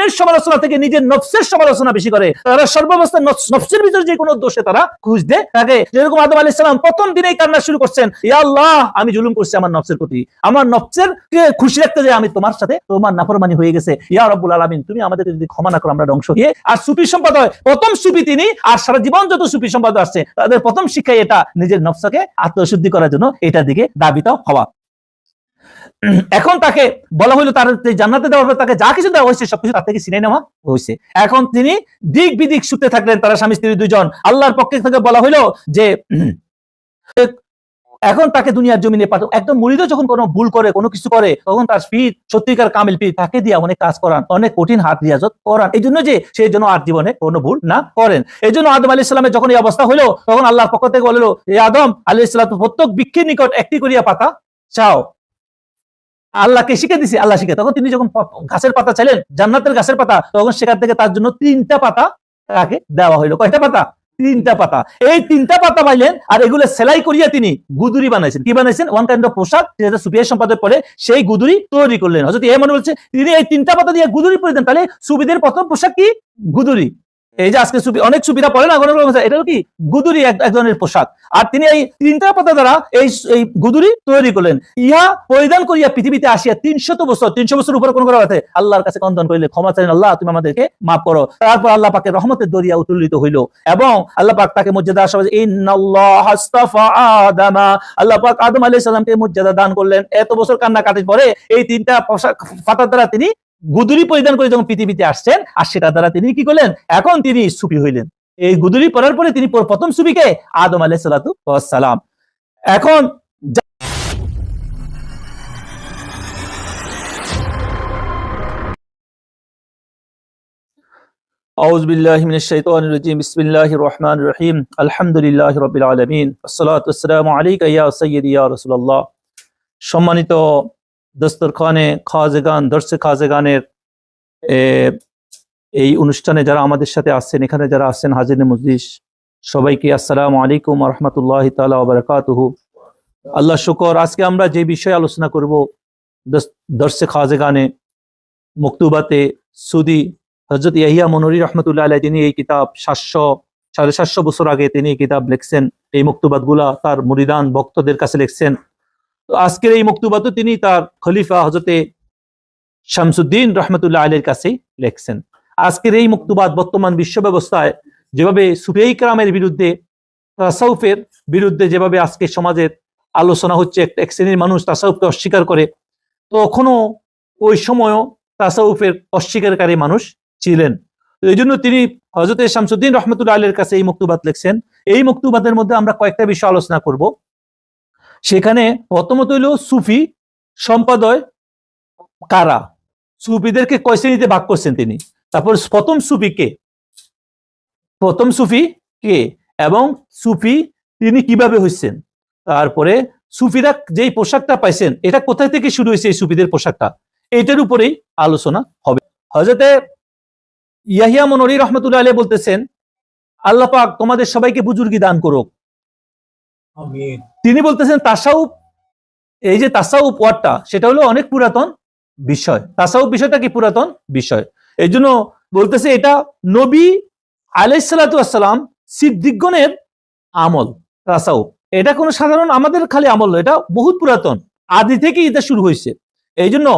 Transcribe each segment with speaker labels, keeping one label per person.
Speaker 1: অন্যের সমালোচনা থেকে নিজের নফসের সমালোচনা বেশি করে। তারা সর্বাবস্থায় নফসের ভিতরে যে কোনো দোষে তারা খুঁজ দেয় তাকে। যেরকম আদম আলাইহিস সালাম প্রথম দিনেই কান্না শুরু করছেন, ইয়া আল্লাহ, আমি জুলুম করছি আমার নফসের প্রতি, আমার নফসের কে খুশি রাখতে যে আমি তোমার সাথে তোমার নাফরমানি হয়ে গেছে, ইয়া রাব্বুল আলামিন তুমি আমাদেরকে যদি ক্ষমা না করো আমরা ধ্বংস হয়ে। আর সুফি সম্পাদক প্রথম সুফি তিনি, আর সারা জীবন যত সুফি সম্পাদক আসছে তাদের প্রথম শিক্ষাই এটা, নিজের নফসকে আত্মশুদ্ধি করার জন্য এটার দিকে ধাবিত হওয়া। এখন তাকে বলা হইলো তার জান্নাতে দেওয়ার পর তাকে যা কিছু দেওয়া হয়েছে সবকিছু তার থেকে ছিনিয়ে নেওয়া হয়েছে। এখন তিনি দিক বিদিক শুতে থাকলেন, তারা স্বামী স্ত্রী দুজন। আল্লাহর পক্ষ থেকে বলা হইলো যে এখন তাকে দুনিয়ার জমিনে পাঠাও। একদম মুরিদ যখন কোনো ভুল করে, কোনো কিছু করে, তখন তার পীর, সত্যিকার কামিল পীর, তাকে দিয়ে অনেক কাজ করান, অনেক কঠিন হাত রিয়াজত করান, এই জন্য যে সেই জন্য আর জীবনে কোনো ভুল না করেন। এই জন্য আদম আলাইহিস সালামের যখন এই অবস্থা হইলো, তখন আল্লাহর পক্ষ থেকে বললো, এ আদম আলাইহিস সালাম, প্রত্যেক বৃক্ষের নিকট একটি করিয়া পাতা চাও। আল্লাহকে শিখে দিছি, আল্লাহ শিখে। তখন তিনি যখন গাছের পাতা চাইলেন, জান্নাতের গাছের পাতা, তখন সেখান থেকে তার জন্য 3টা পাতা তাকে দেওয়া হইলো। কয়টা পাতা? 3টা পাতা। এই 3টা পাতা পাইলেন, আর এগুলো সেলাই করিয়া তিনি গুদুরি বানাইছেন। কি বানাইছেন? ওয়ান কাইন্ড অফ পোশাক, যেটা সুফিয়া সম্পাদক পরে সেই গুদুরি তৈরি করলেন। হযরত ইমাম বলছে তিনি এই 3টা পাতা দিয়ে গুদুরি পরে দেন। তাহলে সুফিদের প্রথম পোশাক কি? গুদুরি। এই যে আজকে সুফি অনেক সুফিরা পড়ে না, এটা কি? গুদুরি, এক ধরনের পোশাক। আর তিনি এই 3টা পাতা দ্বারা এই গুদুরি তৈরি করলেন। ইহা পরিধান করিয়া পৃথিবীতে আসিয়া 300 বছর উপরে কোন করা আছে আল্লাহর কাছে কন্দন করিলেন, ক্ষমা চাইলেন, আল্লাহ তুমি আমাদেরকে মাফ করো। তারপর আল্লাহ পাকের রহমতের দরিয়া উত্তোলিত হইল, এবং আল্লাহ পাক তাকে মর্যাদা আসবে। ইন্নাল্লাহ আস্তাফা আদামা, আল্লাহ পাক আদম আলাইহিস সালামকে মর্যাদা দান করলেন। এত বছর কান্নাকাটির পরে এই 3টা পোশাক পাতার দ্বারা তিনি গুদুরি পরিধান করে যখন পৃথিবীতে আসছেন, আর সেটা দ্বারা তিনি কি করলেন? এখন তিনি সুফি হইলেন। এই গুদুরি পরার পরে তিনি প্রথম সুফিকে আদম আলাইহিস সালাতু ওয়াস সালাম। এখন আউযু বিল্লাহি মিনাশ শাইতানির রাজীম, বিসমিল্লাহির রহমানির রহিম, আলহামদুলিল্লাহি রাব্বিল আলামিন, আসসালাতু ওয়াসসালামু আলাইকা ইয়া সাইয়্যিদি ইয়া রাসূলুল্লাহ। সম্মানিত দস্তরখানে খাজেগান, দরসে খাজেগানের এই অনুষ্ঠানে যারা আমাদের সাথে আসছেন, এখানে যারা আসছেন হাজিরে মজলিস, সবাইকে আসসালামু আলাইকুম ওয়া রাহমাতুল্লাহি তাআলা ওয়া বারাকাতুহু। আল্লাহ শুকর, আজকে আমরা যে বিষয়ে আলোচনা করব, দরসে খাজেগানে মকতুবাতে সুদি হযরত ইয়াহিয়া মনরি রহমাতুল্লাহ আলাইহি, তিনি এই কিতাব 700-750 বছর আগে তিনি এই কিতাব লিখছেন। এই মকতুবাতগুলা তার মুরিদান ভক্তদের কাছে লিখছেন। তো আজকের এই মকতুবাতও তিনি তার খলিফা হযরতে শামসুদ্দিন রহমাতুল্লাহ আলাইহির কাছে লিখছেন। আজকের এই মকতুবাত বর্তমান বিশ্ব ব্যবস্থায় যেভাবে সুফিয়া ইকরামের বিরুদ্ধে, তাসাউফের বিরুদ্ধে যেভাবে আজকে সমাজের আলোচনা হচ্ছে, এক শ্রেণীর মানুষ তাসাউফকে অস্বীকার করে, তখনও ওই সময়ও তাসাউফের অস্বীকারী মানুষ ছিলেন। এই জন্য তিনি হযরত শামসুদ্দিন রহমাতুল্লাহ আলাইহির কাছে এই মকতুবাত লিখছেন। এই মকতুবাতের মধ্যে আমরা কয়েকটা বিষয় আলোচনা করব। সেখানে প্রথমত হইল সুফি সম্পাদক কারা, সুফিদেরকে কয় শ্রেণীতে ভাগ করছেন তিনি। তারপর প্রথম সুফি কে, এবং সুফি তিনি কিভাবে হয়েছেন। তারপরে সুফিরা যেই পোশাকটা পাইছেন, এটা কোথায় থেকে শুরু হয়েছে এই সুফিদের পোশাকটা, এটার উপরেই আলোচনা হবে। হযরতে ইয়াহিয়া মনরি রহমাতুল্লাহ আলাইহি বলতেছেন, আল্লাহ পাক তোমাদের সবাইকে বুজুর্গি দান করুক, আমিন। তিনি বলতেছেন তাসাউফ, এই যে তাসাউফ ওয়ার্ডটা, সেটা হলো অনেক পুরাতন বিষয়। তাসাউফ বিষয়টা কি? পুরাতন বিষয়। এই জন্য বলতেছে এটা নবী আলাইহিস সালাতু ওয়াস সালাম, সিদ্দিকগণের আমল। তাসাউফ এটা কোনো সাধারণ আমাদের খালি আমল নয়, এটা বহুত পুরাতন, আদি থেকেই এটা শুরু হয়েছে। এই জন্য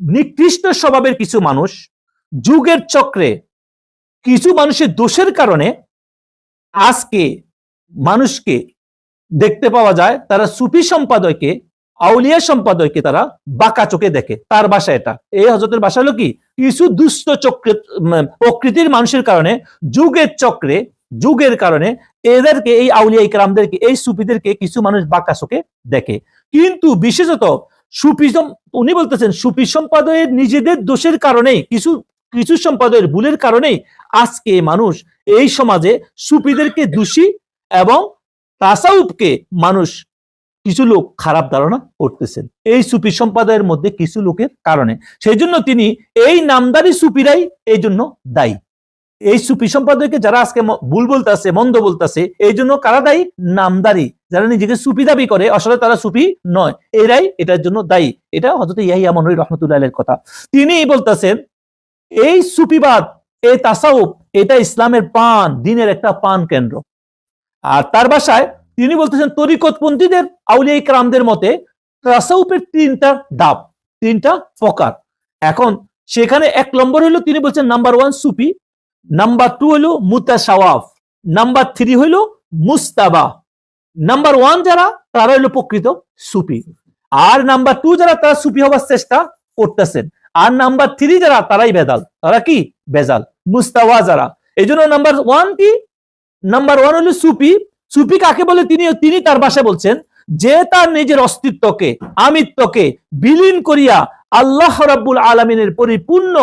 Speaker 1: নিকৃষ্ট স্বভাবের কিছু মানুষ, যুগের চক্রে কিছু মানুষের দোষের কারণে আজকে মানুষকে দেখতে পাওয়া যায় তারা সুফি সম্পাদককে, আউলিয়া সম্পাদককে তারা বাঁকা চোখে দেখে। তার ভাষা এটা, এই হযরতের ভাষা হলো কি, কিছু দুষ্ট চক্রের প্রকৃতির মানুষের কারণে, যুগের চক্রে, যুগের কারণে এদেরকে, এই আউলিয়া ইকরামদেরকে, এই সুফিদেরকে কিছু মানুষ বাঁকা চোখে দেখে। কিন্তু বিশেষত সুফি, উনি বলতেছেন সুফি সম্পাদকের নিজেদের দোষের কারণেই, কিছু সম্পাদকের ভুলের কারণেই আজকে মানুষ এই সমাজে সুফিদেরকে দোষী এবং তাসাউফকে মানুষ, কিছু লোক খারাপ ধারণা করতেছেন এই সুফি সম্প্রদায়ের মধ্যে কিছু লোকের কারণে। সেই জন্য তিনি এই নামদারি সুফিরাই এই জন্য দায়ী। এই সুফি সম্প্রদায়কে যারা আজকে ভুল বলতেছে, মন্দ বলতেছে, এই জন্য কারা দায়ী? নামদারি, যারা নিজেকে সুফি দাবি করে, আসলে তারা সুফি নয়, এরাই এটার জন্য দায়ী। এটা হযরত ইয়াহিয়া মনরি রহমাতুল্লাহ আলাইহির কথা। তিনি বলতেছেন এই সুফিবাদ, এই তাসাউফ, এটা ইসলামের পান, দিনের একটা পান কেন্দ্র। আর তার ভাষায় তিনি বলতেছেন তরিকতপন্থীদের, আউলিয়া ইকরামদের মতে তাসাউফের তিনটা ধাপ, তিনটা প্রকার। এখন সেখানে 1 নম্বর হলো তিনি বলছেন নাম্বার 1 সুফি, নাম্বার 2 হলো মুতাসাওয়াফ, নাম্বার 3 হলো মুস্তাবা। নাম্বার 1 যারা, তারা হলো প্রকৃত সুফি, আর নাম্বার 2 যারা, তারা সুফি হওয়ার চেষ্টা করতেছেন, আর নাম্বার 3 যারা, তারাই বেদাল। তারা কি? বেজাল। মুস্তাওয়া যারা। এই জন্য নাম্বার 1 কি? নাম্বার 1 হলো সুফি। সুফি কাকে বলে তিনি তার ভাষায় বলছেন যে তার নিজের অস্তিত্বকে, আমিত্বকে বিলীন করিয়া আল্লাহ রাব্বুল আলামিনের পরিপূর্ণ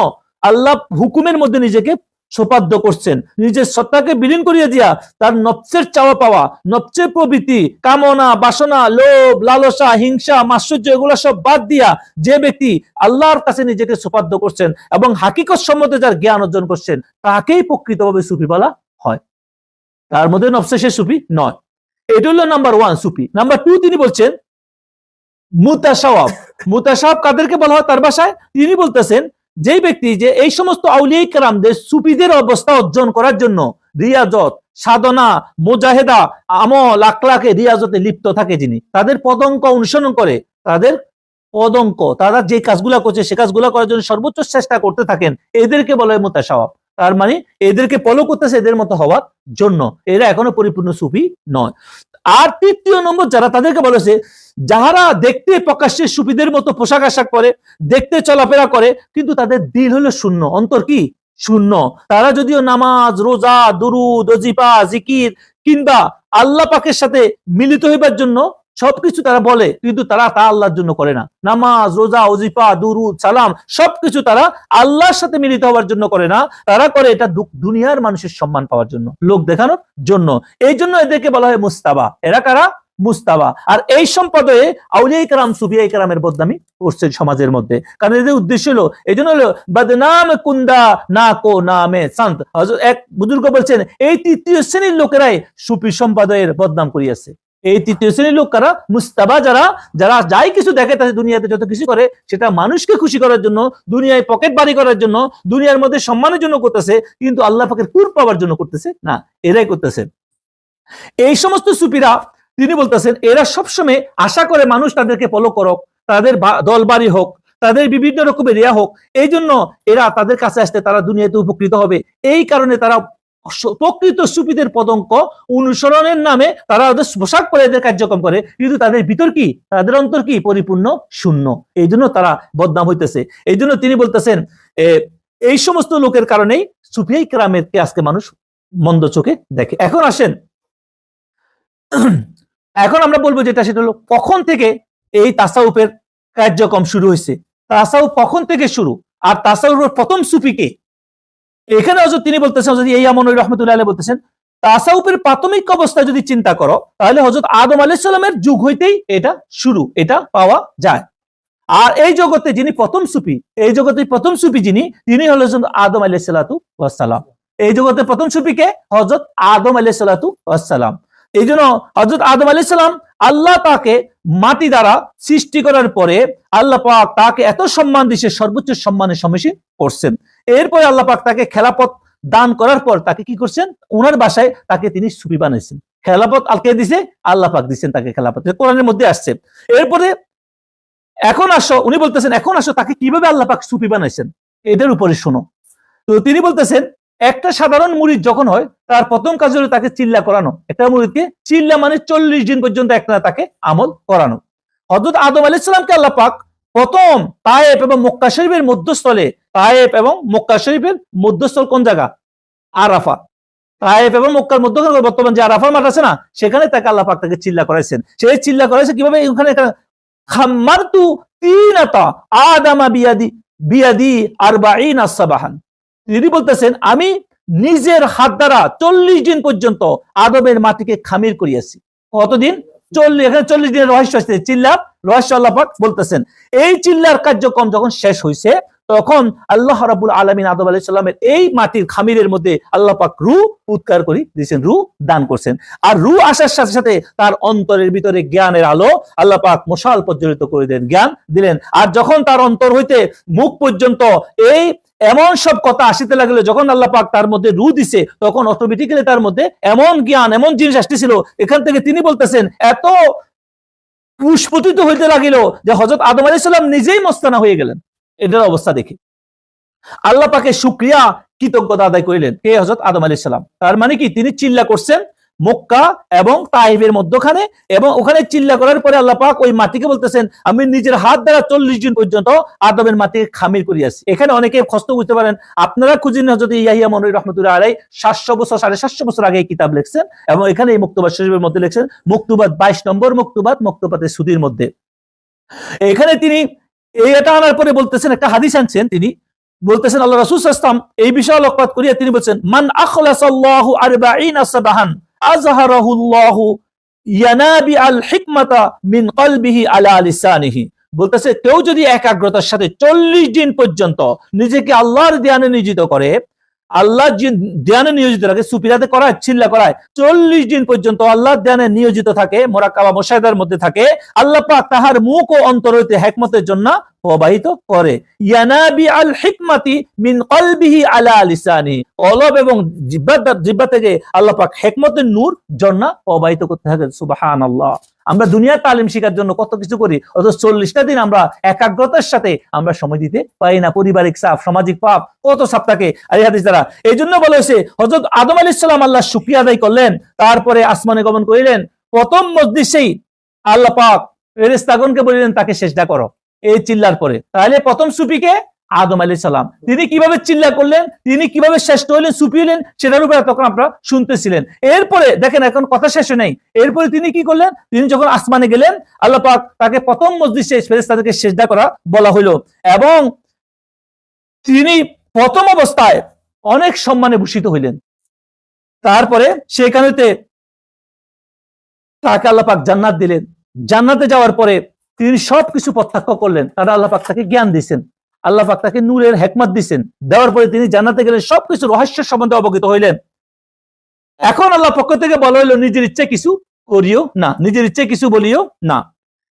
Speaker 1: আল্লাহ হুকুমের মধ্যে নিজেকে সোপাদ্য করছেন, নিজের সত্তাকে বিলীন করিয়া দিয়া তার নফসের চাওয়া পাওয়া, নফসের প্রবৃত্তি, কামনা, বাসনা, লোভ, লালসা, হিংসা, মাৎসর্য, এগুলো সব বাদ দিয়া যে ব্যক্তি আল্লাহর কাছে নিজেকে সোপাদ্য করছেন এবং হাকিকত সম্বন্ধে যার জ্ঞান অর্জন করছেন, তাকেই প্রকৃতভাবে সুফি বলা হয়। তার মধ্যে নফসে সে সুফি নয়। এটা হলো নাম্বার 1 সুফি। নাম্বার 2 তিনি বলছেন মুতাসাওয়াফ। মুতাসাওয়াফ কাদেরকে বলা হয় তার ভাষায়? তিনি বলতেছেন যেই ব্যক্তি যে এই সমস্ত আউলিয়া ইকরামদের, সুফিদের অবস্থা অর্জন করার জন্য রিয়াজত, সাধনা, মুজাহেদা, আমল, আখলাকে রিয়াজতে লিপ্ত থাকে, যিনি তাদের পদঙ্ক অনুসরণ করে, তাদের পদঙ্ক, তারা যে কাজগুলা করছে সে কাজগুলা করার জন্য সর্বোচ্চ চেষ্টা করতে থাকেন, এদেরকে বলা হয় মুতাসাওয়াফ। তার মানে এদেরকে ফলো করতেছে এদের মতো হওয়ার জন্য, এরা এখনো পরিপূর্ণ সুফি নয়। আর 3য় নম্বর যারা, তাদেরকে বলেছে যাহারা দেখতে প্রকাশ্যে সুফিদের মতো পোশাক আশাক করে, দেখতে চলাফেরা করে, কিন্তু তাদের দিল হলো শূন্য, অন্তর কি? শূন্য। তারা যদিও নামাজ, রোজা, দুরুদ, ওজিফা, জিকির কিংবা আল্লাহ পাকের সাথে মিলিত হইবার জন্য সবকিছু তারা বলে, কিন্তু তারা তা আল্লাহর জন্য করে না। নামাজ, রোজা, ওজিফা, দুরুদ, সালাম সবকিছু তারা আল্লাহর সাথে মিলিত হওয়ার জন্য করে না, তারা করে এটা দুনিয়ার মানুষের সম্মান পাওয়ার জন্য, লোক দেখানোর জন্য। এই জন্য এদেরকে বলা হয় মুস্তাবা। এরা কারা? মুস্তাবা। আর এই সম্প্রদায়ে আউলিয়া ইকরাম, সুফিয়া ইকরামের বদনামি করছে সমাজের মধ্যে, কারণ এদের উদ্দেশ্য হলো, এই জন্য হলো বদনাম কুন্দা না কো নামে সন্ত। এক বুজুর্গ বলছেন এই 3য় শ্রেণীর লোকেরাই সুফি সম্প্রদায়ের বদনাম করিয়াছে। এই 3য় শ্রেণীর লোক কারা? মুস্তাবা যারা, যারা যাই কিছু দেখে তাদের দুনিয়াতে যত কিছু করে সেটা মানুষকে খুশি করার জন্য, দুনিয়ায় পকেট বাড়ি করার জন্য, দুনিয়ার মধ্যে সম্মানের জন্য করতেছে, কিন্তু আল্লাহ পাকের কুর পাওয়ার জন্য করতেছে না, এরাই করতেছে। এই সমস্ত সুফিরা, তিনি বলতেছেন এরা সবসময় আশা করে মানুষ তাদেরকে ফলো করুক, তাদের দলবাড়ি হোক, তাদের বিভিন্ন রকমের রিয়া হোক, এই জন্য এরা তাদের কাছে আসতে তারা দুনিয়াতে উপকৃত হবে। এই কারণে তারা প্রকৃত সুফিদের পদঙ্ক অনুসরণের নামে তারা ওদের পোশাক পরে এদের কার্যক্রম করে, কিন্তু তাদের ভিতর কি, তাদের অন্তর কি? পরিপূর্ণ শূন্য। এই জন্য তারা বদনাম হইতেছে। এই জন্য তিনি বলতেছেন এই সমস্ত লোকের কারণেই সুফিয়া ইকরামকে আজকে মানুষ মন্দ চোখে দেখে। এখন আসেন, এখন আমরা বলবো যেটা, সেটা হলো কখন থেকে এই তাসাউফের কার্যক্রম শুরু হয়েছে, তাসাউফ কখন থেকে শুরু, আর তাসাউফের প্রথম সুফি কে? এখানে হযরত তিনি বলতেছেন, হযরত ইয়া মনউর রাহমাতুল্লাহ আলাইহি বলতেছেন তাসাউফের প্রাথমিক অবস্থায় যদি চিন্তা করো, তাহলে হযরত আদম আলাইহিস সালামের যুগ হইতেই এটা শুরু, এটা পাওয়া যায়। আর এই জগতে যিনি প্রথম সুফি, এই জগতে প্রথম সুফি যিনি, তিনি হলেন আদম আলাইহিস সালাতু ওয়াস সালাম। এই জগতে প্রথম সুফি কে? হযরত আদম আলাইহিস সালাতু ওয়াস সালাম। এই জন্য হযরত আদম আলাইহিস সালাম, আল্লাহ তাকে মাটি দ্বারা সৃষ্টি করার পরে আল্লাহ পাক তাকে এত সম্মান দিয়েছে, সর্বোচ্চ সম্মানের সম্মুখীন করছেন। এরপরে আল্লাহ পাক তাকে খেলাফত দান করার পর তাকে কি করছেন? ওনার বাসায় তাকে তিনি সুফি বানাইছেন। খেলাফত আলকে দিছে, আল্লাহ পাক দিচ্ছেন তাকে খেলাফত, কোরআনের মধ্যে আসছে। এরপরে এখন আসো, উনি বলতেছেন এখন আসো তাকে কিভাবে আল্লাহ পাক সুফি বানাইছেন এটার উপরে শোনো। তো তিনি বলতেছেন একটা সাধারণ মুরিদ যখন হয়, তার প্রথম কাজ হলো তাকে চিল্লা করানো। একটা মুরিদকে চিল্লা মানে 40 দিন পর্যন্ত একটা তাকে আমল করানো। হযরত আদম আলাইহিস সালামকে আল্লাহ পাক প্রথম তায়েফ এবং মক্কা শরীফের মধ্যস্থলে, তায়েফ এবং মক্কা শরীফের মধ্যস্থল কোন জায়গা? আরাফা। তায়েফ এবং মক্কার মধ্যখানে বর্তমান যে আরাফা মাঠ আছে না, সেখানে তাকে আল্লাহ পাক তাকে চিল্লা করাইছেন। সেই চিল্লা করাইছে কিভাবে? ওখানে খাম্মারতু তিনাতা আদামা বিয়াদি বিয়াদি 40 সাবাহান। তিনি বলতেছেন আমি নিজের হাত দ্বারা 40 দিন পর্যন্ত আদমের মাটিকে খামির করিয়াছি। কতদিন? 40। এখানে 40 দিনের রহস্য আছে, চিল্লার রহস্য আল্লাহ পাক বলতেছেন। এই চিল্লার কার্যক্রম যখন শেষ হয়েছে, তখন আল্লাহ রাব্বুল আলামিন আদম আলাইহিস সালামের এই মাটির খামিরের মধ্যে আল্লাহ পাক রূহ উৎকার করে দিয়েছেন, রূহ দান করছেন। আর রূহ আসার সাথে সাথে তার অন্তরের ভিতরে জ্ঞানের আলো আল্লাহ পাক মশাল প্রজ্বলিত করে দেন, জ্ঞান দিলেন। আর যখন তার অন্তর হইতে মুখ পর্যন্ত এই এমন সব কথা আসিতে লাগলো, যখন আল্লাহ পাক তার মধ্যে রূহ দিছে তখন অটোমেটিক্যালি তার মধ্যে এমন জ্ঞান, এমন জিনিস আসতেছিল, এখান থেকে তিনি বলতেছেন এত পুষ্পতিত হইতে লাগিল যে হযরত আদম আলাইহিস সালাম নিজেই মস্তানা হয়ে গেলেন। এটার অবস্থা দেখি আল্লাহ পাকে শুকরিয়া কৃতজ্ঞতা আদায় করিলেন কে? হযরত আদম আলাইহিস সালাম। তার মানে কি, তিনি চিল্লা করছেন মক্কা এবং তাইফের মধ্যখানে, এবং ওখানে চিল্লা করার পরে আল্লাহ পাক ওই মাটিকে বলতেছেন আমি নিজের হাত দ্বারা 40 দিন পর্যন্ত আদমের মাটিকে খামির করিয়াছি। এখানে অনেকে কষ্ট বুঝতে পারেন, আপনারা খুঁজেন যদি ইয়াহিয়া মনউর রহমাতুল্লাহ আলাইহি 700 বছর 750 বছর আগে এই কিতাব লিখছেন, এবং এখানে এই মুক্তবাদ শরীফের মধ্যে লিখছেন, মুক্তবাদ 22 নম্বর মুক্তবাদের সুদির মধ্যে। এখানে তিনি এটা আনার পরে বলতেছেন, একটা হাদিস আনছেন, তিনি বলতেছেন আল্লাহ রাসূল সাল্লাল্লাহু আলাইহি ওয়াসাল্লাম এই বিষয়ে আলোকপাত করিয়া তিনি বলছেন মান আখলাসাল্লাহু 40 সাবাহান আযহারাহুল্লাহু ইয়ানাবি আল হিকমাতা মিন কলবিহি আলা লিসানিহি। বলতেছে কেউ যদি একাগ্রতার সাথে 40 দিন পর্যন্ত নিজেকে আল্লাহর ধ্যানে নিয়োজিত করে, আল্লাহর ধ্যানে নিয়োজিত রাখে, সুফিরাতে করায়, চিল্লা করায়, 40 দিন পর্যন্ত আল্লাহর ধ্যানে নিয়োজিত থাকে, মুরাক্কাবা মুশাহাদার মধ্যে থাকে, আল্লাহ পাক তাহার মুখ ও অন্তর হইতে হিকমতের জন্য প্রবাহিত করে। ইয়ানাবি আল হিকমাতি মিন কলবিহি আলা লিসানি, কলব এবং জিহ্বা থেকে আল্লাহ পাক হিকমতের নূর জন্য প্রবাহিত করতে থাকে। সুবহানাল্লাহ। আমরা দুনিয়ার তালিম শেখার জন্য কত কিছু করি, অথচ 40টা দিন আমরা একাগ্রতার সাথে আমরা সময় দিতে পারি না। পারিবারিক চাপ, সামাজিক পাপ, কত চাপ থাকে এই হাদিস দ্বারা। এই জন্য বলা হয়েছে হযরত আদম আলাইহিস সালাম আল্লাহ শুকরিয়া আদায় করলেন, তারপরে আসমানে গমন করিলেন। প্রথম মজলিসেই আল্লাহ পাক ফেরেশতাগণকে বলিলেন তাকে সিজদা করো, এই চিল্লার পরে। তাহলে প্রথম সুফিকে আদম আলাইহিস সালাম, তিনি কিভাবে চিল্লা করলেন, তিনি কিভাবে শ্রেষ্ঠ হলেন, সুফি হলেন, সেটার উপরে তখন আপনারা শুনতেছিলেন। এরপরে দেখেন এখন কথা শেষ নেই, এরপরে তিনি কি করলেন, তিনি যখন আসমানে গেলেন আল্লাহ পাক তাকে প্রথম মজলিসে ফেরেশতাদেরকে সিজদা করা বলা হলো, এবং তিনি প্রথম অবস্থায় অনেক সম্মানে ভূষিত হইলেন। তারপরে সেখানেতে তাকে আল্লাহ পাক জান্নাত দিলেন। জান্নাতে যাওয়ার পরে তিনি সবকিছু প্রত্যক্ষ করলেন, তারা আল্লাহ পাক তাকে জ্ঞান দিয়েছেন, আল্লাহ পাক তাকে নূরের হিকমত দিয়েছেন। দেওয়ার পরে তিনি জান্নাতে গেলেন, সবকিছু রহস্যের সম্বন্ধে অবগত হইলেন। এখন আল্লাহ পক্ষ থেকে বলা হইলো নিজের ইচ্ছে কিছু করিও না, নিজের ইচ্ছে কিছু বলিও না,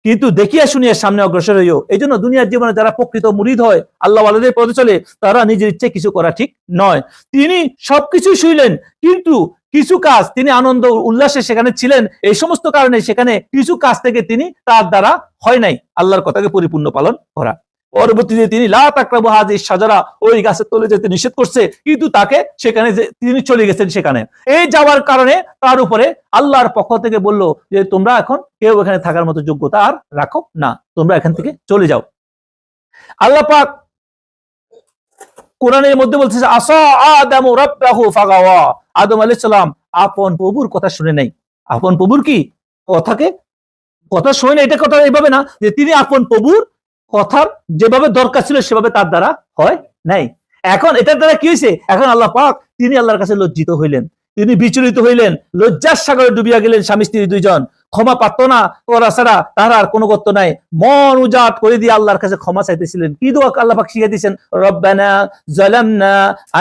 Speaker 1: কিন্তু দেখিয়া শুনিয়া সামনে অগ্রসর হইও। এই জন্য দুনিয়ার জীবনে যারা প্রকৃত মুরিদ হয়, আল্লাহ ওয়ালাদের পথে চলে, তারা নিজের ইচ্ছে কিছু করা ঠিক নয়। তিনি সবকিছু শুইলেন, কিন্তু কিছু কাজ তিনি আনন্দ উল্লাসে সেখানে ছিলেন, এই সমস্ত কারণে সেখানে কিছু কাজ থেকে তিনি তার দ্বারা হয় নাই আল্লাহর কথাকে পরিপূর্ণ পালন করা। পরবর্তীতে তিনি লা তাকরাবু হাযিহিস শাজারা, ওই গাছের তলে যেতে নিষেধ করছে, কিন্তু তাকে সেখানে তিনি চলে গেছেন। সেখানে এই যাওয়ার কারণে তার উপরে আল্লাহর পক্ষ থেকে বলল যে তোমরা এখন কেউ এখানে থাকার মতো যোগ্যতা আর রাখো না, তোমরা এখান থেকে চলে যাও। আল্লাহ পাক কোরআনের মধ্যে বলছে আসা আদামু রাব্বাহু ফাগাওয়া, আদম আলাইহিস সালাম আপন প্রভুর কথা শুনে নাই। আপন প্রভুর কি কথা শুনে নাই, এটা কথা এইভাবে না যে তিনি আপন প্রভুর কথার যেভাবে দরকার ছিল সেভাবে তার দ্বারা হয় নাই। এখন এটার দ্বারা কি হয়েছে, এখন আল্লাহ পাক তিনি আল্লাহর কাছে লজ্জিত হইলেন, তিনি বিচলিত হইলেন, লজ্জার সাগরে ডুবিয়া গেলেন স্বামী স্ত্রী দুইজন। ক্ষমা পাত্র না করা ছাড়া তার আর কোনো গত্য নাই। মন উজাট করে দিয়ে আল্লাহর কাছে ক্ষমা চাইতেছিলেন। কি দোয়া আল্লাহ পাক শিখিয়ে দিয়েছেন, রব্বানা যালামনা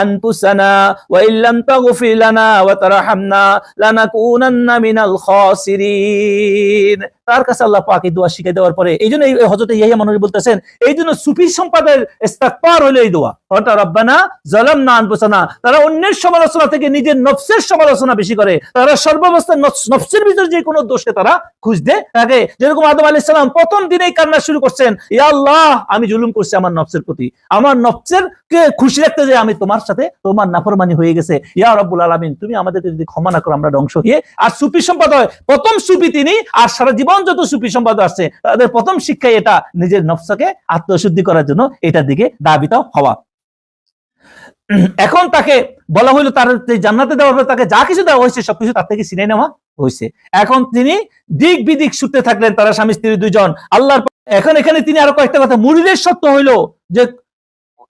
Speaker 1: আনফুসানা ওয়া ইল্লাম তাগফির লানা ওয়া তারহামনা লানাকুনান্না মিনাল খাসিরিন। তার কাছে আল্লাহ পাক এই দোয়া শিখিয়ে দেওয়ার পরে এই জন্য হযরত ইয়াহিয়া মনউরি বলতেছেন এই জন্য সুফি সম্প্রদায়ের ইস্তিগফার হলো এই দোয়া, অর্থাৎ রব্বানা যালামনা আনফুসানা। তারা অন্যের সমালোচনা থেকে নিজের নফসের সমালোচনা বেশি করে, তারা সর্বাবস্থায় নফসের ভিতরে যে কোনো দোষকে তারা খুঁজতে থাকে। যেরকম আদম আলাইহিস সালাম প্রথম দিনেই কান্না শুরু করছেন, ইয়া আল্লাহ আমি জুলুম করছি আমার নফসের প্রতি, আমার নফসের কে খুশি রাখতে যে আমি তোমার সাথে তোমার নাফরমানি হয়ে গেছে, ইয়া রব্বুল আলামিন তুমি আমাদেরকে যদি ক্ষমা না করো আমরা ধ্বংস হয়ে। আর সুফি সম্প্রদায় প্রথম সুফি তিনি, আর সারা জীবন যত সুফি সম্প্রদায় আসছে তাদের প্রথম শিক্ষাই এটা, নিজের নফসকে আত্মশুদ্ধি করার জন্য এটার দিকে ধাবিত হওয়া। এখন তাকে বলা হইলো তার জান্নাতে দেওয়ার পর তাকে যা কিছু দেওয়া হয়েছে সবকিছু তার থেকে ছিনিয়ে নেওয়া হয়েছে। এখন তিনি দিক বিদিক ছুটতে থাকলেন, তারা স্বামী স্ত্রী দুইজন আল্লাহর। এখন এখানে তিনি আরো কয়েকটা কথা, মুরিদের সত্য হইলো যে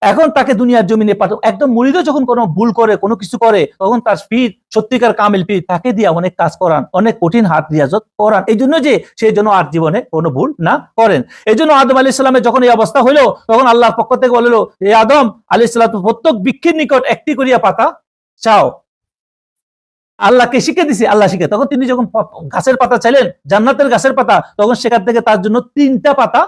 Speaker 1: এখন তাকে দুনিয়ার জমিনে পাঠাও। একদম মুরিদও যখন কোনো ভুল করে, কোনো কিছু করে, তখন তার পীর, সত্যিকার কামিল পীর, তাকে দিয়ে অনেক কাজ করান, অনেক কঠিন হাত রিয়াজত করান, এই জন্য যে সেই জন্য আর জীবনে কোনো ভুল না করেন। এই জন্য আদম আলাইহিস সালামের যখন এই অবস্থা হইলো তখন আল্লাহর পক্ষ থেকে বললো, এই আদম আলাইহিস সালাম প্রত্যেক বৃক্ষের নিকট একটি করিয়া পাতা চাও। আল্লাহকে শিখে দিছে, আল্লাহ শিখে। তখন তিনি যখন গাছের পাতা চাইলেন, জান্নাতের গাছের পাতা, তখন সেখান থেকে তার জন্য 3টা পাতা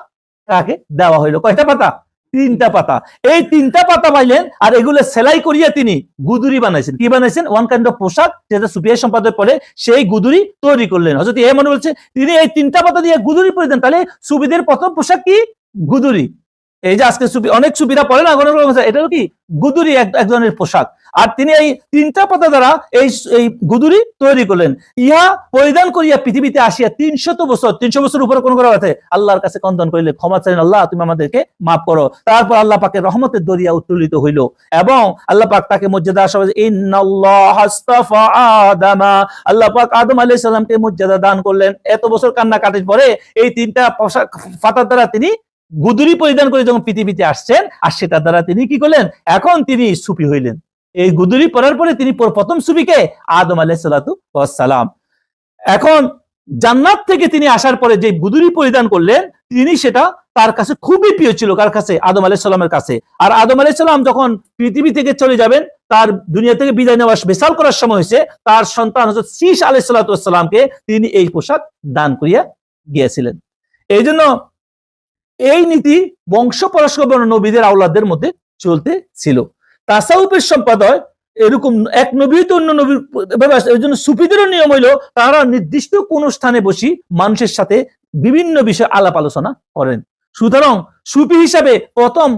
Speaker 1: তাকে দেওয়া হইলো। কয়টা পাতা? 3টা পাতা। এই 3টা পাতা পাইলেন, আর এগুলো সেলাই করিয়া তিনি গুদুরি বানাইছেন। কি বানাইছেন? ওয়ান কাইন্ড অফ পোশাক, যেটা সুফিয়া সম্পাদক পরে সেই গুদুরি তৈরি করলেন। হযরত ইহা মনে বলছে তিনি এই 3টা পাতা দিয়ে গুদুরি পরে দেন। তাহলে সুফিদের প্রথম পোশাক কি? গুদুরি। এই যে আজকে সুফি, অনেক সুফিরা পড়ে না, এটাও কি গুদুরি, এক ধরনের পোশাক। আর তিনি এই 3টা পাতা দ্বারা এই গুদুরি তৈরি করলেন। ইহা পরিধান করিয়া পৃথিবীতে আসিয়া 300 বছর উপরে কোন করা আছে আল্লাহর কাছে কন্দন করিলে, ক্ষমা চাইলেন, আল্লাহ তুমি আমাদেরকে মাফ করো। তারপর আল্লাহ পাকের রহমতের দরিয়া উত্তোলিত হইল এবং আল্লাহ পাক তাকে মর্যাদা আশা, ইন্নাল্লাহা আস্তাফা আদামা, আল্লাহ পাক আদম আলাইহিস সালামকে মর্যাদা দান করলেন। এত বছর কান্নাকাটির পরে এই 3টা পাতার দ্বারা তিনি গুদুরি পরিধান করে যখন পৃথিবীতে আসছেন, আর সেটা দ্বারা তিনি কি করলেন? এখন তিনি সুফি হইলেন। এই গুদুরি পরার পরে তিনি প্রথম সুফিকে আদম আলাইহিস সালাতু ওয়াস সালাম। এখন জান্নাত থেকে তিনি আসার পরে যে গুদুরি পরিধান করলেন, তিনি সেটা তার কাছে খুবই প্রিয় ছিল। কার কাছে? আদম আলাইহিস সালামের কাছে। আর আদম আলাইহিস সালাম যখন পৃথিবী থেকে চলে যাবেন, তার দুনিয়া থেকে বিদায় নেওয়া বেসাল করার সময় হয়েছে, তার সন্তান হযরত শীশ আলাইহিস সালাতু ওয়াস সালামকে তিনি এই পোশাক দান করিয়া গিয়েছিলেন। এই জন্য এই নীতি বংশ পরস্পর নবীদের আওলাদের মধ্যে চলতে ছিল। তাসাউফের সম্পাদক এরকম এক নবী তো অন্য নবীর, এই জন্য সুফিদেরও নিয়ম হইল তারা নির্দিষ্ট কোন স্থানে বসি মানুষের সাথে বিভিন্ন বিষয়ে আলাপ আলোচনা করেন। সুতরাং সুফি হিসাবে প্রথম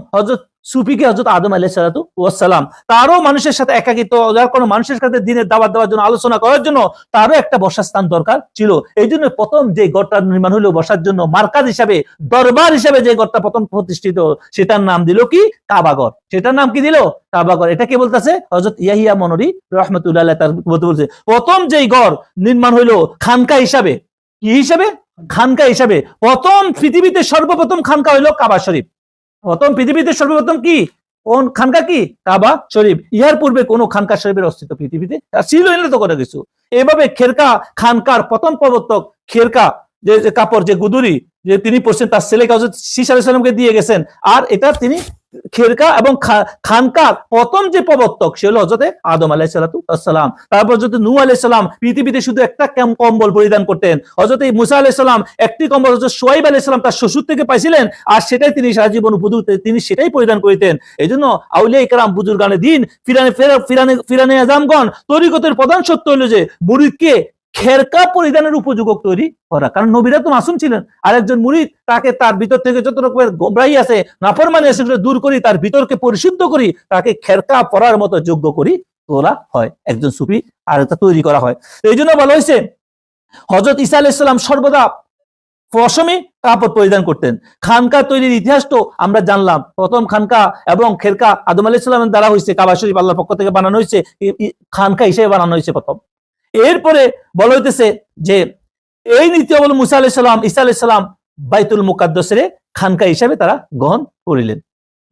Speaker 1: সুফিকে হযরত আদম আলাইহিস সালাতু ওয়াস সালাম, তারও মানুষের সাথে একাকিত্ব, যার কোনো মানুষের সাথে দিনের দাওয়াত দেওয়ার জন্য, আলোচনা করার জন্য তারও একটা বসার স্থান দরকার ছিল। এই জন্য প্রথম যে ঘরটা নির্মাণ হলো বসার জন্য, মার্কাজ হিসাবে, দরবার হিসাবে যে ঘরটা প্রথম প্রতিষ্ঠিত, সেটার নাম দিল কি? কাবাঘর। সেটার নাম কি দিল? কাবাঘর। এটা কে বলতেছে? হযরত ইয়াহিয়া মনরি রাহমাতুল্লাহ আলাইহি তার বলতে প্রথম যেই ঘর নির্মাণ হইলো খানকা হিসাবে, কি হিসাবে? খানকা হিসাবে। প্রথম পৃথিবীতে সর্বপ্রথম খানকা হইলো কাবা শরীফ। প্রথম পৃথিবীতে সর্বপ্রথম কি? কোন খানকা? কি? কাবা শরীফ। ইহার পূর্বে কোন খানকা শরীফের অস্তিত্ব পৃথিবীতে ছিল না তো কোনো কিছু। এভাবে খেরকা খানকার প্রথম প্রবর্তক, খেরকা যে কাপড়, যে গুদুরি যে তিনি পড়ছেন, তার ছেলেকে হযরত শীশ আলাইহিস সালামকে দিয়ে গেছেন। আর এটা তিনি খেরকা এবং খানকার প্রথম যে প্রবর্তক সে হলো হযরত আদম আলাইহিস সালাতু ওয়াস সালাম। তারপর হযরত নূহ আলাইহিস সালাম পৃথিবীতে শুধু একটা কম্বল পরিধান করতেন। হযরত মুসা আলাইহিস সালাম একটি কম্বল হযরত শুআইব আলাইহিস সালাম তার শ্বশুর থেকে পাইছিলেন, আর সেটাই তিনি সারা জীবন উপযুক্ত, তিনি সেটাই পরিধান করিতেন। এইজন্য আউলিয়া ইকরাম, বুজুর্গানে দ্বীন, ফিরানে আযামগণ তরিকতের প্রধান সত্য হলো যে মুরিদকে খেরকা পরিধানের উপযোগক তৈরি করা। কারণ নবীরা তো মাসুম ছিলেন, আর একজন মুরিদ তাকে তার ভিতর থেকে যত রকমের গোমরাহি আছে, নাফরমানি আছে, সেগুলো দূর করি, তার ভিতরকে পরিশুদ্ধ করি, তাকে খেরকা পরার মতো যোগ্য করি তোলা হয়, একজন সুফি আর এটা তৈরি করা হয়। এই জন্য বলা হয়েছে হযরত ঈসা আলাইহিস সালাম সর্বদা পশমি কাপড় পরিধান করতেন। খানকা তৈরির ইতিহাস তো আমরা জানলাম। প্রথম খানকা এবং খেরকা আদম আলাইহিস সালামের দ্বারা হয়েছে, কাবা শরীফ আল্লাহর পক্ষ থেকে বানানো হয়েছে, খানকা হিসেবে বানানো হয়েছে প্রথম। এরপরে বলা হইতেছে যে এই নীতি বলে মুসা আলাইহিস সালাম, ঈসা আলাইহিস সালাম বাইতুল মুকাদ্দাসের খানকা হিসাবে তারা গ্রহণ করিলেন।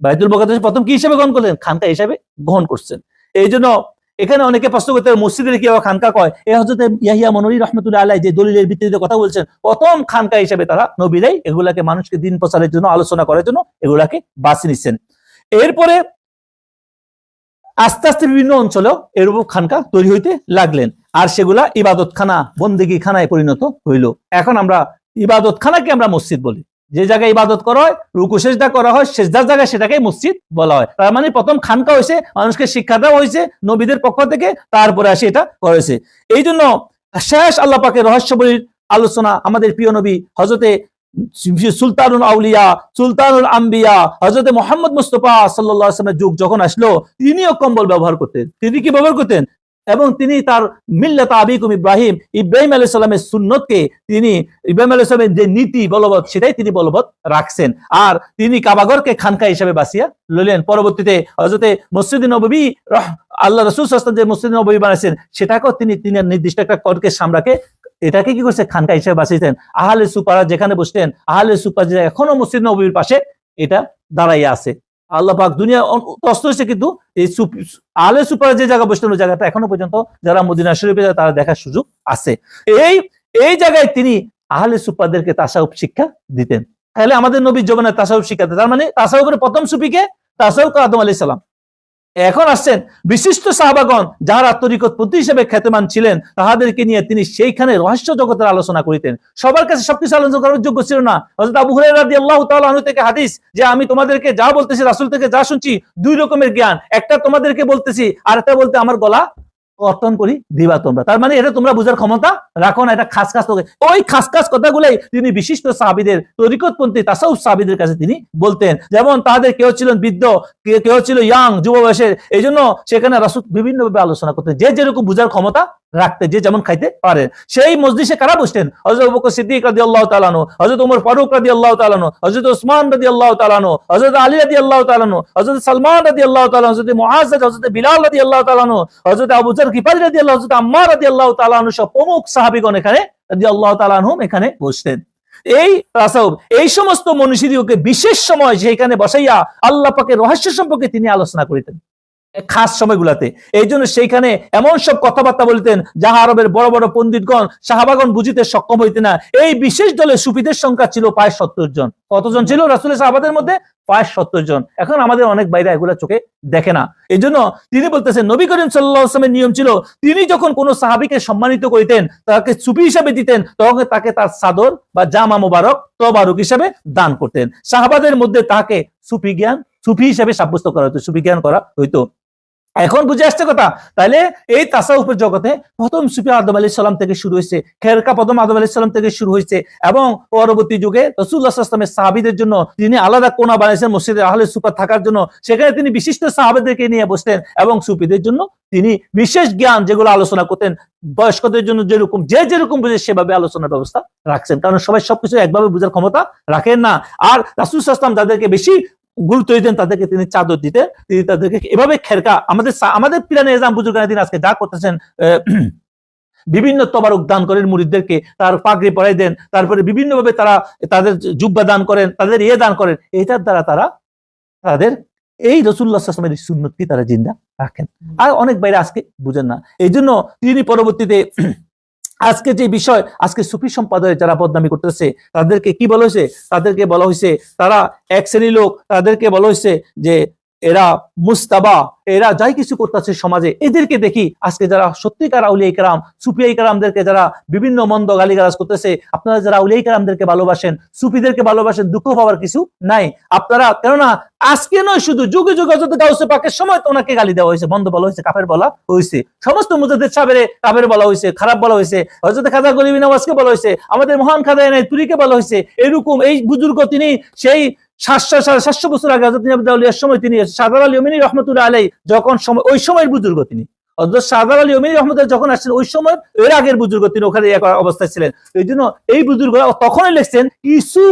Speaker 1: বাইতুল মুকাদ্দাস প্রথম কি হিসাবে গ্রহণ করলেন? খানকা হিসাবে গ্রহণ করছেন। এই জন্য এখানে অনেকে প্রশ্ন করতে, মসজিদের কি আবার খানকা কয়? এই হযরত ইয়াহিয়া মনরি রাহমাতুল্লাহ আলাইহি যে দলিলের ভিত্তিতে কথা বলছেন, প্রথম খানকা হিসাবে তারা নবীরাই এগুলাকে মানুষকে দিন প্রচারের জন্য, আলোচনা করার জন্য এগুলাকে বাছি নিচ্ছেন। এরপরে আস্তে আস্তে বিভিন্ন অঞ্চলেও এরূপ খানকা তৈরি হইতে লাগলেন, আর সেগুলা ইবাদতখানা, বন্দেগী খানায় পরিণত হইল। এখন আমরা ইবাদতখানাকে আমরা মসজিদ বলি। যে জায়গায় ইবাদত করা হয়, রুকু সেজদা করা হয়, সেজদার জায়গায় সেটাকে মসজিদ বলা হয়। তার মানে প্রথম খানকা হয়েছে, মানুষকে শিক্ষা দেওয়া হয়েছে নবীদের পক্ষ থেকে, তারপরে আসে এটা করেছে। এই জন্য শেষ আল্লাহ পাকের রহস্যবলীর আলোচনা আমাদের প্রিয় নবী হযরতে সুলতানুল আউলিয়া, সুলতানুল আম্বিয়া হযরত মুহাম্মদ মুস্তাফা সাল্লাল্লাহু আলাইহি ওয়াসাল্লামের যুগ যখন আসলো, তিনিও কম্বল ব্যবহার করতেন। তিনি কি ব্যবহার করতেন? এবং তিনি তার মিল্লাত আবিকুম ইব্রাহিম, ইব্রাহিম আলাইহিস সালামের সুন্নতকে, তিনি ইব্রাহিম আলাইহিস সালামের যে নীতি বলবৎ, সেটাই তিনি বলবৎ রাখছেন। আর তিনি কাবাঘরকে খানকা হিসেবে বাছিয়া লইলেন। পরবর্তীতে হযরতে মসজিদ নববী, আল্লাহ রাসূল সাল্লাল্লাহু আলাইহি ওয়াসাল্লাম যে মসজিদ নববী বানাইছেন, সেটাকেও তিনি নির্দিষ্ট একটা করকে সামরাকে এটাকে কি করছে? খানকা হিসেবে বাঁচিয়েছেন। আহলে সুপারা যেখানে বসতেন, আহলে সুপার যে এখনো মসজিদ নববীর পাশে এটা দাঁড়াইয়া আছে। আল্লাহ পাক দুনিয়া তস্ত হয়েছে, কিন্তু এই আহলে সুপারা যে জায়গা বসতেন, ওই জায়গাটা এখনো পর্যন্ত যারা মদিনা শরীফে যায় তারা দেখার সুযোগ আছে। এই জায়গায় তিনি আহলে সুপারদেরকে তাসাউফ শিক্ষা দিতেন। তাহলে আমাদের নবীর জীবনে তাসাউফ শিক্ষা দিতেন। তার মানে তাসাউফের প্রথম সুফিকে? তাসাউফ আদম আলাইহিস সালাম। এখন আসছেন বিশিষ্ট সাহাবাগণ যারা তরিকতপন্থী হিসেবে খ্যাতমান ছিলেন, তাহাদেরকে নিয়ে তিনি সেইখানে রহস্য জগতের আলোচনা করিতেন। সবার কাছে সবকিছু আলোচনা করার যোগ্য ছিল না। হযরত আবু হুরায়রা রাদিয়াল্লাহু তাআলা আনহু থেকে হাদিস যে আমি তোমাদেরকে যা বলতেছি রাসূল থেকে যা শুনছি দুই রকমের জ্ঞান, একটা তোমাদেরকে বলতেছি আর একটা বলতে আমার গলা কর্তন করি দিবা তোমরা। তার মানে এটা তোমরা বুঝার ক্ষমতা রাখো না, এটা খাস খাস ওই খাস খাস কথাগুলাই তিনি বিশিষ্ট সাহাবীদের তরিকতপন্থী তাসাউফ সাহাবীদের কাছে তিনি বলতেন। যেমন তাদের কেউ ছিলেন বৃদ্ধ, কেউ ছিল ইয়াং যুব বয়সের, এই জন্য সেখানে রাসূল বিভিন্নভাবে আলোচনা করতেন, যে যেরকম বুঝার ক্ষমতা রাখতে, যে যেমন খাইতে পারে। সেই মজলিসে কারা বসতেন? হযরত আবু বকর সিদ্দিক রাদিয়াল্লাহু তাআলা আনহু, হযরত ওমর ফারুক রাদিয়াল্লাহু তাআলা আনহু, হযরত ওসমান রাদিয়াল্লাহু তাআলা আনহু, হযরত আলী রাদিয়াল্লাহু তাআলা আনহু, হযরত সালমান রাদিয়াল্লাহু তাআলা আনহু, হযরত মুআজ, হযরত বিলাল রাদিয়াল্লাহু তাআলা আনহু, হযরত আবু যর গিফারী রাদিয়াল্লাহু, হযরত আম্মার রাদিয়াল্লাহু তাআলা আনহু সব প্রমুখ সাহাবীগণ এখানে রাদিয়াল্লাহু তাআলা আনহুম এখানে বসতেন। এই তাসাউফ এই সমস্ত মনীষীদিগকে বিশেষ সময় সেখানে বসাইয়া আল্লাহ পাকের রহস্য সম্পর্কে তিনি আলোচনা করিতেন খাস সময়গুলাতে। এই জন্য সেইখানে এমন সব কথাবার্তা বলতেন যাহা আরবের বড় বড় পণ্ডিতগণ সাহাবাগণ বুঝিতে সক্ষম হইতেন না। এই বিশেষ দলে সুফিদের সংখ্যা ছিল প্রায় 70 জন। কতজন ছিল রাসূলের সাহাবাদের মধ্যে? প্রায় 70 জন। এখন আমাদের অনেক বাইরে এগুলা চোখে দেখে না। এই জন্য তিনি বলতেছেন নবী করিম সাল্লাল্লাহু আলাইহি ওয়াসাল্লামের নিয়ম ছিল তিনি যখন কোনো সাহাবীকে সম্মানিত করিতেন, তাকে সুফি হিসেবে দিতেন, তখন তাকে তার চাদর বা জামা মোবারক তবারক হিসেবে দান করতেন। সাহাবাদের মধ্যে তাকে সুফি হিসেবে সাব্যস্ত করা হতো, সুফি জ্ঞান করা হইতো। এখন বুঝে আসছে কথা। তাহলে এই তাসাউফের জগতে প্রথম সুফি আদম আলাইহিস সালাম থেকে শুরু হয়েছে, খেরকা প্রথম আদম আলাইহিস সালাম থেকে শুরু হয়েছে, এবং পরবর্তী যুগে রাসূলুল্লাহ সাল্লাল্লাহু আলাইহি ওয়াসাল্লামের সাহাবীদের জন্য তিনি আলাদা কোণা বানিয়েছেন মসজিদে আহলে সুফা থাকার জন্য। সেখানে তিনি বিশিষ্ট সাহাবাদেরকে নিয়ে বসতেন এবং সুফিদের জন্য তিনি বিশেষ জ্ঞান যেগুলো আলোচনা করতেন, বয়স্কদের জন্য যেরকম যেরকম বুঝে সেভাবে আলোচনার ব্যবস্থা রাখছেন। কারণ সবাই সবকিছু একভাবে বোঝার ক্ষমতা রাখেন না। আর রাসূল সাল্লাল্লাহু আলাইহি ওয়াসাল্লাম যাদেরকে বেশি গুরুত্ব দিতেন তাদেরকে তিনি চাদর দিতেন, তিনি তাদেরকে এভাবে খেরকা আমাদের পিরানে এজাম বুজুর্গানে দিন আজকে যা করতেছেন বিভিন্ন তবারক দান করেন মুরিদদেরকে, তার পাগড়ি পরাই দেন, তারপরে বিভিন্ন ভাবে তারা তাদের জুব্বা দান করেন, তাদের দান করেন, এটার দ্বারা তারা তাদের এই রাসূলুল্লাহ সাল্লাল্লাহু আলাইহি ওয়াসাল্লামের সুন্নতকে তারা জিন্দা রাখেন। আর অনেক বাইরে আজকে বুঝেন না। এই জন্য তিনি পরবর্তীতে আজকে যে বিষয়, আজকে সুফি সম্প্রদায় যারা বদনামি করতেছে তাদেরকে কি বলা হয়েছে? তাদেরকে বলা হয়েছে তারা এক শ্রেণীর লোক, তাদেরকে বলা হয়েছে যে এরা মুস্তাবা, এরা যাই কিছু করতেছে সমাজে। এদেরকে দেখি আজকে যারা সত্যিকার আউলিয়া কেরাম, সুফিয়া কেরামদেরকে যারা বিভিন্ন মন্দ গালিগালাজ করতেছে, আপনারা যারা আউলিয়া কেরামদেরকে ভালোবাসেন, সুফিদেরকে ভালোবাসেন, দুঃখ পাওয়ার কিছু নাই আপনারা। কেননা আজকে নয়, শুধু যুগে যুগে হযরত গাউসে পাকের সময় তো ওনাকে গালি দেওয়া হয়েছে, বন্ধ বলা হয়েছে, কাফের বলা হয়েছে, সমস্ত মুজাদ্দিদ সাহেবের কাফের বলা হয়েছে, খারাপ বলা হয়েছে, হযরত খাজা গরিব নওয়াজকে বলা হয়েছে, আমাদের মহান খাজা এনায়েতুরীকে বলা হয়েছে। এরকম এই বুজুর্গ তিনি সেই 700 বছর আগে হযরত আউলিয়ার সময় তিনি শাহজালাল আলী ইমানি রাহমাতুল্লাহ আলাইহি যখন সময়, ওই সময়ের বুজুর্গ তিনি, হযরত শাহজালাল আলী ইমানি রাহমাতুল্লাহ যখন আসছেন ওই সময় এর আগের বুজুর্গ তিনি ওখানে এক অবস্থায় ছিলেন। এই জন্য এই বুজুর্গরা তখনই লিখছেন কিছু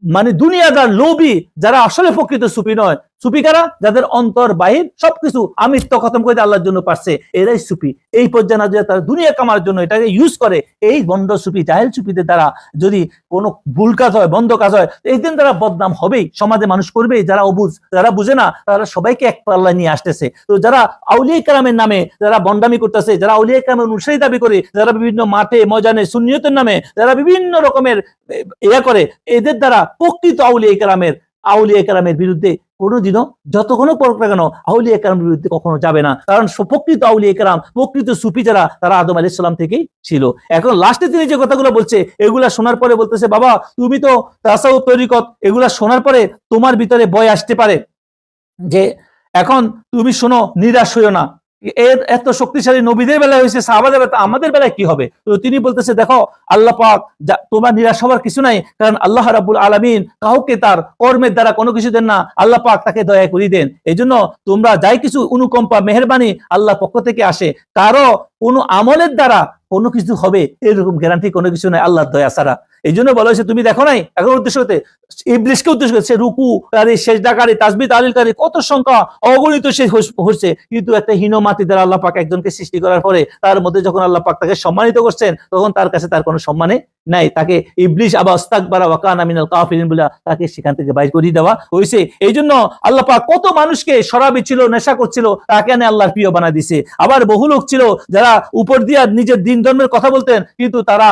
Speaker 1: মানে দুনিয়াদার লোভী যারা আসলে প্রকৃত সুফি নয়। সুফি কারা? যাদের অন্তর বাহির সবকিছু আমিত্ব খতম করে আল্লাহর জন্য পারছে, এরাই সুফি। এই পর্যায়ে না যে তারা দুনিয়া কামার জন্য এটাকে ইউজ করে, এই বন্ড সুফি জাহেল সুফিদের দ্বারা যদি কোনো ভুল কাজ হয়, বন্ধ কাজ হয়, এই দিন তারা বদনাম হবেই, সমাজে মানুষ করবেই। যারা অবুঝ, যারা বুঝে না, তারা সবাইকে এক পাল্লায় নিয়ে আসতেছে। তো যারা আউলিয়া কেরামের নামে যারা বন্ডামি করতেছে, যারা আউলিয়া কেরামের অনুসারী দাবি করে, যারা বিভিন্ন মাঠে ময়দানে সুন্নিয়তের নামে যারা বিভিন্ন রকমের করে, এদের দ্বারা প্রকৃত আউলিয়া কেরামের বিরুদ্ধে কোনোদিনও যতক্ষণ পড়ুক না কেন আউলিয়া কেরামের বিরুদ্ধে কখনো যাবে না। কারণ প্রকৃত আউলিয়া কেরাম, প্রকৃত সুফি যারা, তারা আদম আলাইহিস সালাম থেকেই ছিল। এখন লাস্টে তিনি যে কথাগুলো বলছে, এগুলা শোনার পরে বলতেছে বাবা তুমি তো তাসাউফ তরিকত, এগুলা শোনার পরে তোমার ভিতরে ভয় আসতে পারে যে এখন তুমি শোনো, নিরাশ হইও না, এর এত শক্তিশালী নবীদের বেলায় হয়েছে, সাহাবাদের বেলায়, আমাদের বেলায় কি হবে? তো তিনি বলতেছে দেখো আল্লাহ পাক, তোমার নিরাশ হওয়ার কিছু নাই, কারণ আল্লাহ রাব্বুল আলামিন কাউকে তার কর্মের দ্বারা কোনো কিছু দেন না, আল্লাহ পাক তাকে দয়া করে দেন। এই জন্য তোমরা যাই কিছু অনুকম্পা মেহেরবানি আল্লাহ পক্ষ থেকে আসে, কারো কোনো আমলের দ্বারা কোনো কিছু হবে এরকম গ্যারান্টি কোনো কিছু নাই আল্লাহর দয়া ছাড়া। এই জন্য বলা হয়েছে তুমি দেখো নাই, এখন উদ্দেশ্য হতে ইবলিসকে উদ্দেশ্য করছে, রুকুকারী, সেজদাকারী, তাসবিহ তাহলিলকারী কত সংখ্যা অগণিত সে হচ্ছে, কিন্তু একটা হীন মাটি দ্বারা আল্লাহ পাক একজনকে সৃষ্টি করার পরে তার মধ্যে যখন আল্লাহ পাক তাকে সম্মানিত করছেন, তখন তার কাছে তার কোনো সম্মানে নাই, তাকে ইবলিস আবা ইস্তাকবারা ওয়া কানা মিনাল কাফিরিন বলে তাকে সেখান থেকে বাইর করে দেওয়া হয়েছে। এই জন্য আল্লাহ পাক কত মানুষকে শরাবী ছিল, নেশা করছিল, তাকে এনে আল্লাহর প্রিয় বানা দিছে। আবার বহু লোক ছিল যারা উপর দিয়া নিজের দিন ধর্মের কথা বলতেন, কিন্তু তারা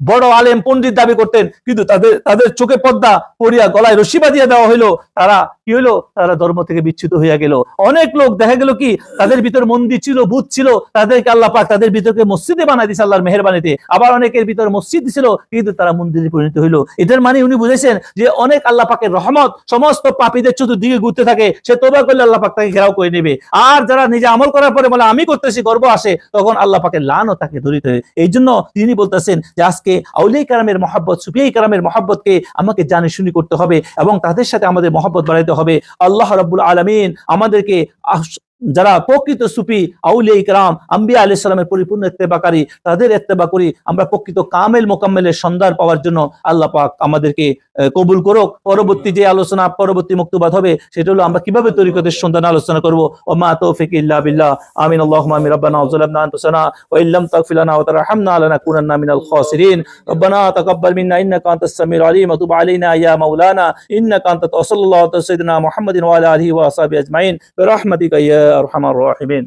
Speaker 1: বড় আলেম পণ্ডিত দাবি করতেন, কিন্তু তাদের চোখে পর্দা পরিয়া গলায় রশি বাঁধিয়ে দেওয়া হইলো, তারা কি হইলো, তারা ধর্ম থেকে বিচ্যুত হইয়া গেল। অনেক লোক দেখা গেল কি তাদের ভিতর মন্দির ছিল, ভূত ছিল, তাদেরকে আল্লাহ পাক তাদের ভিতরকে মসজিদে বানাই দিয়েছে আল্লাহর মেহেরবানিতে। আবার অনেকের ভিতর মসজিদ ছিল, কিন্তু তারা মন্দিরে পরিণত হইলো। এটার মানে উনি বুঝেছেন যে অনেক আল্লাহ পাকের রহমত সমস্ত পাপীদের চতুর্দিকে ঘুরতে থাকে, সে তওবা করলে আল্লাহ পাক তাকে ঘেরাও করে নেবে। আর যারা নিজে আমল করার পরে বলে আমি করতেছি, গর্ব আসে, তখন আল্লাহ পাকের লানও তাকে ধরিতে হয়। এই জন্য তিনি বলতেছেন যে আজকে আউলিয়া কেরামের মহব্বত, সুফিয়া কেরামের মহব্বতকে আমাকে জানি শুনি করতে হবে এবং তাদের সাথে আমাদের মহব্বত বাড়াইতে হবে। আল্লাহ রাব্বুল আলামিন আমাদেরকে যারা প্রকৃত সুফি আউলিয়া ইকরাম আম্বিয়া আলাইহিস সালামের পরিপূর্ণ ইত্তেবাকারী, তাদের ইত্তেবা করি আমরা প্রকৃত কামেল মোকাম্মেলের সন্ধান পাওয়ার জন্য আল্লাহ পাক আমাদেরকে কবুল করুক। পরবর্তী যে আলোচনা, পরবর্তী মুক্তবাদ হবে, সেটা হলো আমরা কিভাবে তরিকতের সন্ধান আলোচনা করব। ওয়া মা তৌফিক ইল্লা বিল্লাহ। আমিন। আল্লাহুম্মা আমিন। রাব্বানা যালামনা আনফুসানা ওয়া ইল্লাম তাগফির লানা ওয়া তারহামনা লানাকুনান্না মিনাল খাসিরিন। রব্বানা তাকাব্বাল মিন্না ইন্নাকা আনতাস সামিউল আলিম ওয়া তুব আলাইনা ইয়া মাওলানা ইন্নাকা আনতাত ওয়া সাল্লাল্লাহু আলা সাইয়্যিদিনা মুহাম্মাদিন ওয়া আলা আলিহি ওয়া আসহাবিহি আজমাইন বিরহমাতিকা ইয়া আরহামার রাহিমিন।